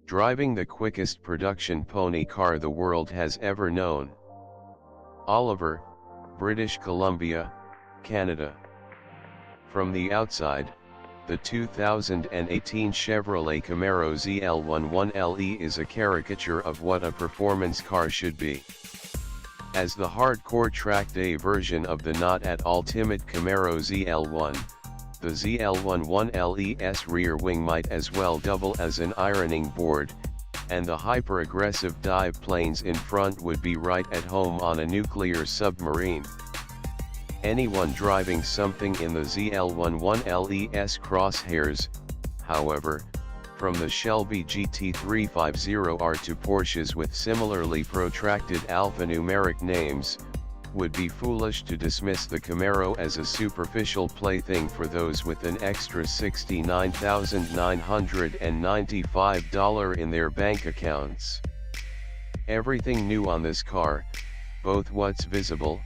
driving the quickest production pony car the world has ever known. Oliver, British Columbia, Canada. From the outside, the 2018 Chevrolet Camaro Zl1 1Le is a caricature of what a performance car should be. As the hardcore track day version of the not at all timid Camaro Zl1, the Zl1 1Le's rear wing might as well double as an ironing board, and the hyper-aggressive dive planes in front would be right at home on a nuclear submarine. Anyone driving something in the Zl1 1Le's crosshairs, however, from the Shelby GT350R to Porsches with similarly protracted alphanumeric names, would be foolish to dismiss the Camaro as a superficial plaything for those with an extra $69,995 in their bank accounts. Everything new on this car, both what's visible,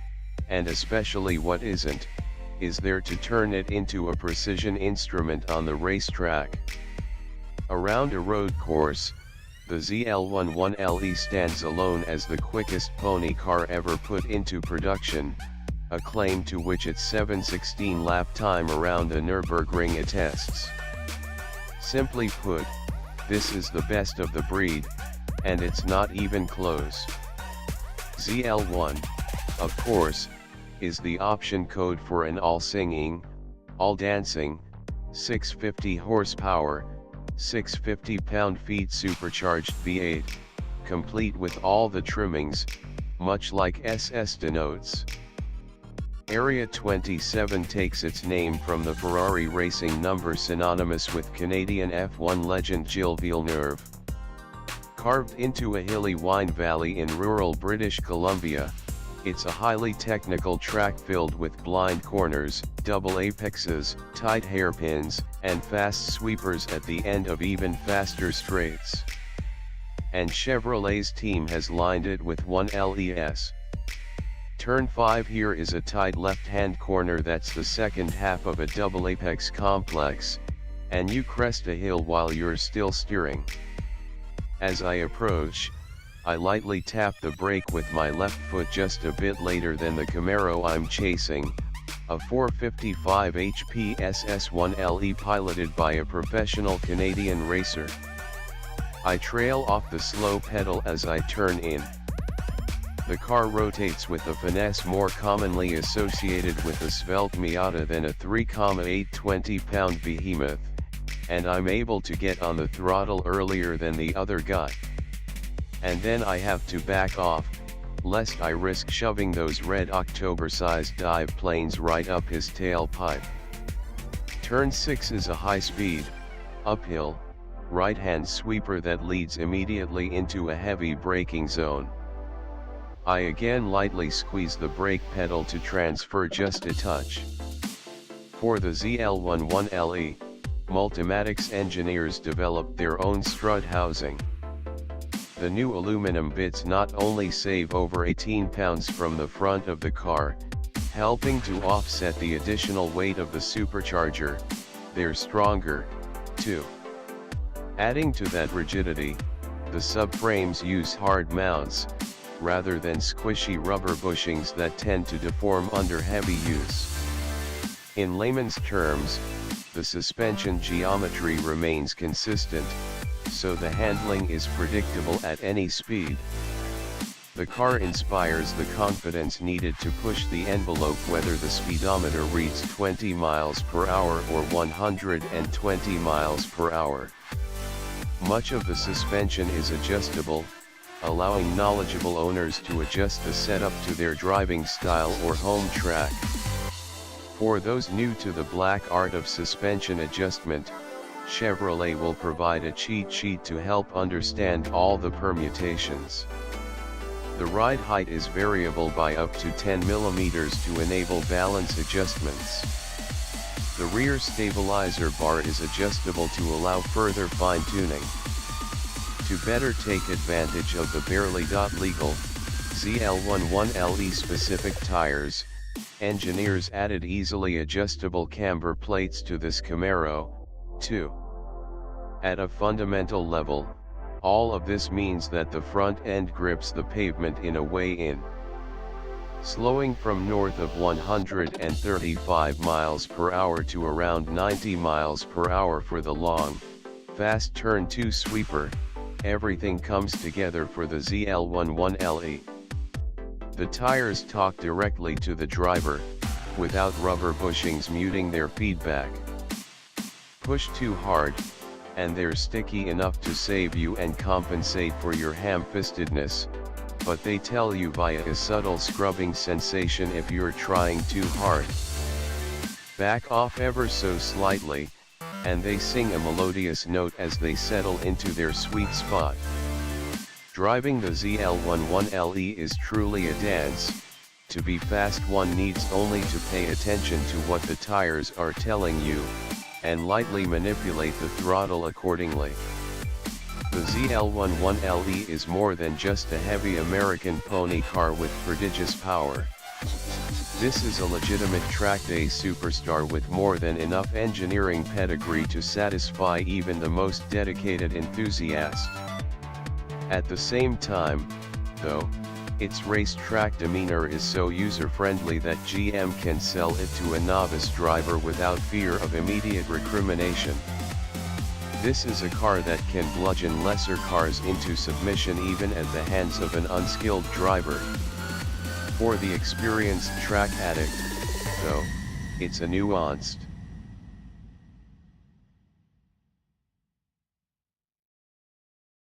and especially what isn't, is there to turn it into a precision instrument on the racetrack. Around a road course, the Zl1 1Le stands alone as the quickest pony car ever put into production, a claim to which its 7/16 lap time around the Nürburgring attests. Simply put, this is the best of the breed, and it's not even close. Zl1, of course, is the option code for an all-singing, all-dancing, 650 horsepower, 650 pound-feet supercharged V8, complete with all the trimmings, much like SS denotes. Area 27 takes its name from the Ferrari racing number synonymous with Canadian F1 legend Gilles Villeneuve. Carved into a hilly wine valley in rural British Columbia, it's a highly technical track filled with blind corners, double apexes, tight hairpins, and fast sweepers at the end of even faster straights. And Chevrolet's team has lined it with 1LES. Turn 5 here is a tight left-hand corner that's the second half of a double apex complex, and you crest a hill while you're still steering. As I approach, I lightly tap the brake with my left foot just a bit later than the Camaro I'm chasing, a 455 HP SS1LE piloted by a professional Canadian racer. I trail off the slow pedal as I turn in. The car rotates with a finesse more commonly associated with a svelte Miata than a 3,8 20-pound behemoth, and I'm able to get on the throttle earlier than the other guy. And then I have to back off, lest I risk shoving those red October-sized dive planes right up his tailpipe. Turn 6 is a high-speed, uphill, right-hand sweeper that leads immediately into a heavy braking zone. I again lightly squeeze the brake pedal to transfer just a touch. For the Zl1 1Le, Multimatics engineers developed their own strut housing. The new aluminum bits not only save over 18 pounds from the front of the car, helping to offset the additional weight of the supercharger, they're stronger, too. Adding to that rigidity, the subframes use hard mounts, rather than squishy rubber bushings that tend to deform under heavy use. In layman's terms, the suspension geometry remains consistent, so the handling is predictable at any speed. The car inspires the confidence needed to push the envelope whether the speedometer reads 20 miles per hour or 120 miles per hour. Much of the suspension is adjustable, allowing knowledgeable owners to adjust the setup to their driving style or home track. For those new to the black art of suspension adjustment, Chevrolet will provide a cheat sheet to help understand all the permutations. The ride height is variable by up to 10 mm to enable balance adjustments. The rear stabilizer bar is adjustable to allow further fine-tuning. To better take advantage of the barely legal Zl1 1Le specific tires, engineers added easily adjustable camber plates to this Camaro, too. At a fundamental level, All of this means that the front end grips the pavement in a way in. Slowing from north of 135 miles per hour to around 90 miles per hour for the long, fast turn 2 sweeper, everything comes together for the Zl1 1Le. The tires talk directly to the driver, without rubber bushings muting their feedback. Push too hard, and they're sticky enough to save you and compensate for your ham-fistedness, but they tell you via a subtle scrubbing sensation if you're trying too hard. Back off ever so slightly, and they sing a melodious note as they settle into their sweet spot. Driving the Zl1 1Le is truly a dance. To be fast, one needs only to pay attention to what the tires are telling you, and lightly manipulate the throttle accordingly. The Zl1 1Le is more than just a heavy American pony car with prodigious power. This is a legitimate track day superstar with more than enough engineering pedigree to satisfy even the most dedicated enthusiast. At the same time, though, its racetrack demeanor is so user-friendly that GM can sell it to a novice driver without fear of immediate recrimination. This is a car that can bludgeon lesser cars into submission even at the hands of an unskilled driver. For the experienced track addict, though, it's a nuanced,